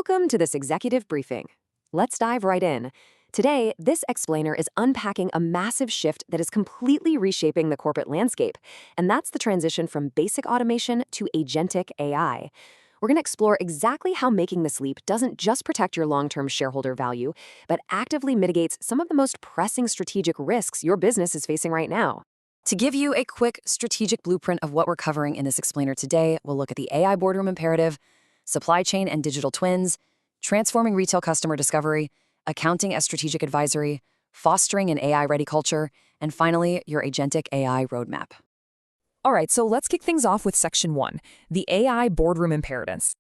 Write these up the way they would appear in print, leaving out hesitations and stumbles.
Welcome to this executive briefing. Let's dive right in. Today, this explainer is unpacking a massive shift that is completely reshaping the corporate landscape, and that's the transition from basic automation to agentic AI. We're going to explore exactly how making this leap doesn't just protect your long-term shareholder value, but actively mitigates some of the most pressing strategic risks your business is facing right now. To give you a quick strategic blueprint of what we're covering in this explainer today, we'll look at the AI boardroom imperative, supply chain and digital twins, transforming retail customer discovery, accounting as strategic advisory, fostering an AI-ready culture, and finally, your agentic AI roadmap. All right, so let's kick things off with Section 1, the AI boardroom imperatives.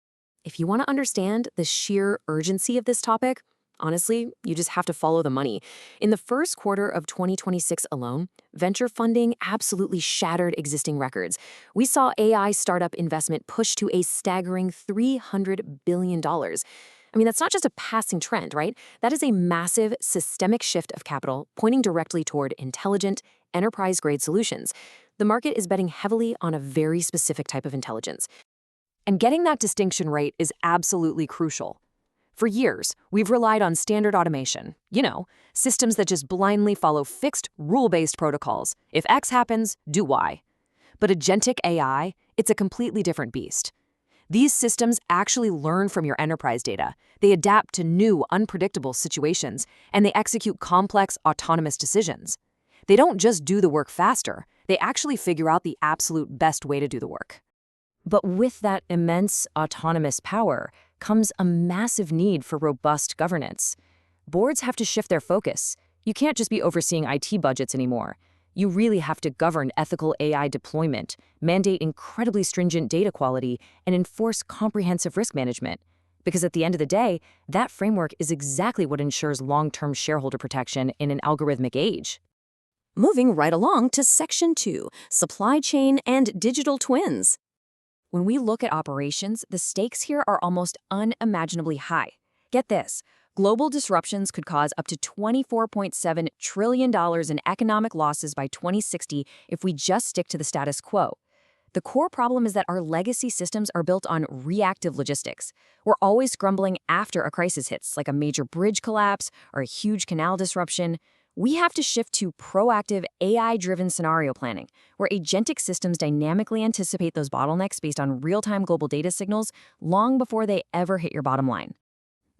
If you want to understand the sheer urgency of this topic, honestly, you just have to follow the money. In the first quarter of 2026 alone, venture funding absolutely shattered existing records. We saw AI startup investment push to a staggering $300 billion. That's not just a passing trend, right? That is a massive systemic shift of capital pointing directly toward intelligent, enterprise-grade solutions. The market is betting heavily on a very specific type of intelligence. And getting that distinction right is absolutely crucial. For years, we've relied on standard automation, systems that just blindly follow fixed, rule-based protocols. If X happens, do Y. But agentic AI, it's a completely different beast. These systems actually learn from your enterprise data. They adapt to new, unpredictable situations, and they execute complex, autonomous decisions. They don't just do the work faster, they actually figure out the absolute best way to do the work. But with that immense autonomous power comes a massive need for robust governance. Boards have to shift their focus. You can't just be overseeing IT budgets anymore. You really have to govern ethical AI deployment, mandate incredibly stringent data quality, and enforce comprehensive risk management. Because at the end of the day, that framework is exactly what ensures long-term shareholder protection in an algorithmic age. Moving right along to Section 2, supply chain and digital twins. When we look at operations, the stakes here are almost unimaginably high. Get this, global disruptions could cause up to $24.7 trillion in economic losses by 2060 if we just stick to the status quo. The core problem is that our legacy systems are built on reactive logistics. We're always scrambling after a crisis hits, like a major bridge collapse or a huge canal disruption. We have to shift to proactive AI-driven scenario planning, where agentic systems dynamically anticipate those bottlenecks based on real-time global data signals long before they ever hit your bottom line.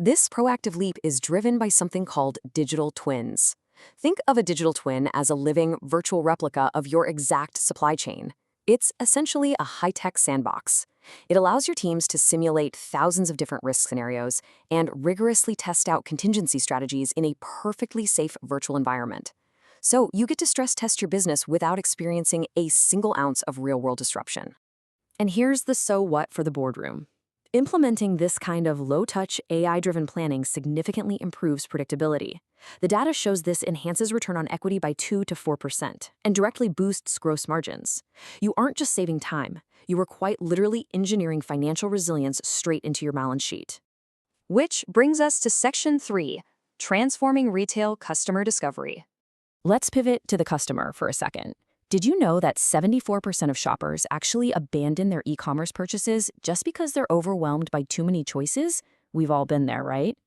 This proactive leap is driven by something called digital twins. Think of a digital twin as a living virtual replica of your exact supply chain. It's essentially a high-tech sandbox. It allows your teams to simulate thousands of different risk scenarios and rigorously test out contingency strategies in a perfectly safe virtual environment. So you get to stress test your business without experiencing a single ounce of real-world disruption. And here's the so what for the boardroom. Implementing this kind of low-touch, AI-driven planning significantly improves predictability. The data shows this enhances return on equity by 2 to 4% and directly boosts gross margins. You aren't just saving time, you are quite literally engineering financial resilience straight into your balance sheet. Which brings us to Section 3, transforming retail customer discovery. Let's pivot to the customer for a second. Did you know that 74% of shoppers actually abandon their e-commerce purchases just because they're overwhelmed by too many choices? We've all been there, right?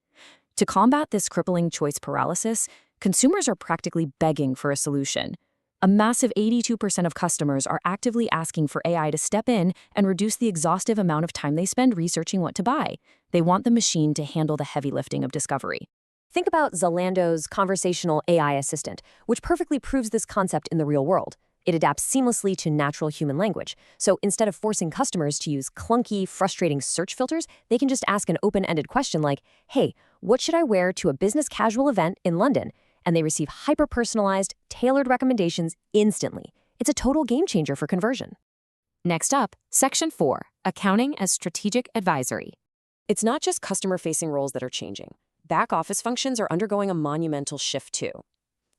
To combat this crippling choice paralysis, consumers are practically begging for a solution. A massive 82% of customers are actively asking for AI to step in and reduce the exhaustive amount of time they spend researching what to buy. They want the machine to handle the heavy lifting of discovery. Think about Zalando's conversational AI assistant, which perfectly proves this concept in the real world. It adapts seamlessly to natural human language. So instead of forcing customers to use clunky, frustrating search filters, they can just ask an open-ended question like, hey, what should I wear to a business casual event in London? And they receive hyper-personalized, tailored recommendations instantly. It's a total game changer for conversion. Next up, Section 4, accounting as strategic advisory. It's not just customer-facing roles that are changing. Back-office functions are undergoing a monumental shift too.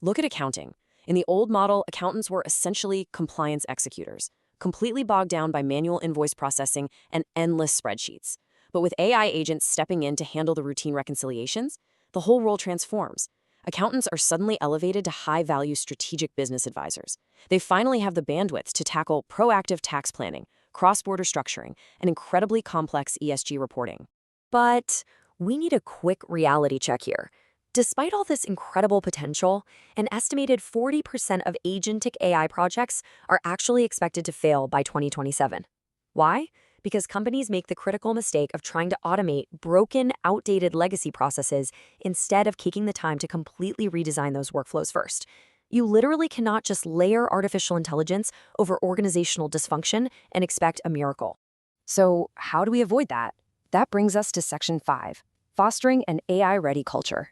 Look at accounting. In the old model, accountants were essentially compliance executors, completely bogged down by manual invoice processing and endless spreadsheets. But with AI agents stepping in to handle the routine reconciliations, the whole role transforms. Accountants are suddenly elevated to high-value strategic business advisors. They finally have the bandwidth to tackle proactive tax planning, cross-border structuring, and incredibly complex ESG reporting. But we need a quick reality check here. Despite all this incredible potential, an estimated 40% of agentic AI projects are actually expected to fail by 2027. Why? Because companies make the critical mistake of trying to automate broken, outdated legacy processes instead of taking the time to completely redesign those workflows first. You literally cannot just layer artificial intelligence over organizational dysfunction and expect a miracle. So, how do we avoid that? That brings us to Section 5, fostering an AI-ready culture.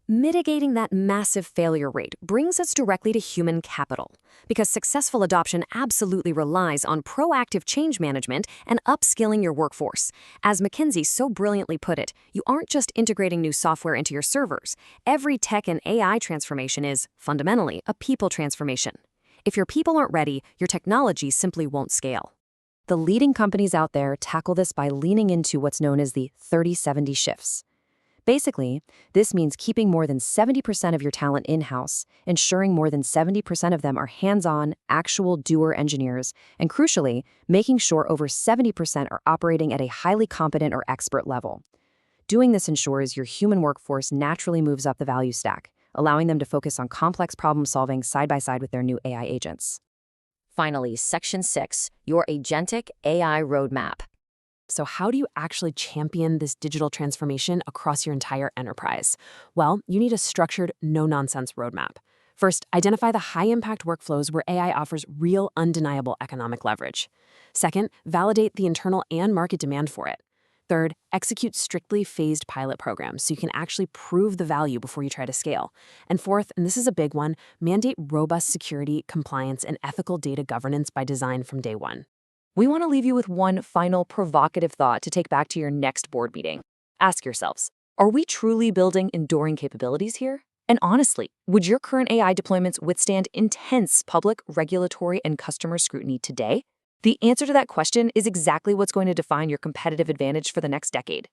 Mitigating that massive failure rate brings us directly to human capital, because successful adoption absolutely relies on proactive change management and upskilling your workforce. As McKinsey so brilliantly put it, you aren't just integrating new software into your servers. Every tech and AI transformation is, fundamentally, a people transformation. If your people aren't ready, your technology simply won't scale. The leading companies out there tackle this by leaning into what's known as the 30-70 shifts. Basically, this means keeping more than 70% of your talent in-house, ensuring more than 70% of them are hands-on, actual doer engineers, and crucially, making sure over 70% are operating at a highly competent or expert level. Doing this ensures your human workforce naturally moves up the value stack, allowing them to focus on complex problem-solving side by side with their new AI agents. Finally, Section 6, your Agentic AI Roadmap. So how do you actually champion this digital transformation across your entire enterprise? Well, you need a structured, no-nonsense roadmap. First, identify the high-impact workflows where AI offers real, undeniable economic leverage. Second, validate the internal and market demand for it. Third, execute strictly phased pilot programs so you can actually prove the value before you try to scale. And fourth, and this is a big one, mandate robust security, compliance, and ethical data governance by design from day one. We want to leave you with one final provocative thought to take back to your next board meeting. Ask yourselves, are we truly building enduring capabilities here? And honestly, would your current AI deployments withstand intense public, regulatory, and customer scrutiny today? The answer to that question is exactly what's going to define your competitive advantage for the next decade.